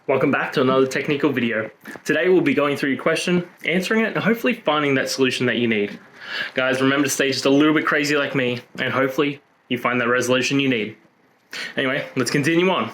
Welcome back to another technical video. Today we'll be going through your question, answering it, and hopefully finding that solution that you need. Guys, remember to stay just a little bit crazy like me, and hopefully you find that resolution you need. Anyway, let's continue on.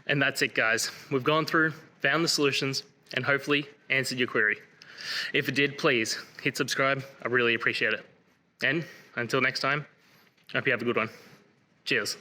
And that's it, guys. We've gone through, found the solutions, and hopefully answered your query. If it did, please hit subscribe. I really appreciate it. And until next time, I hope you have a good one. Cheers.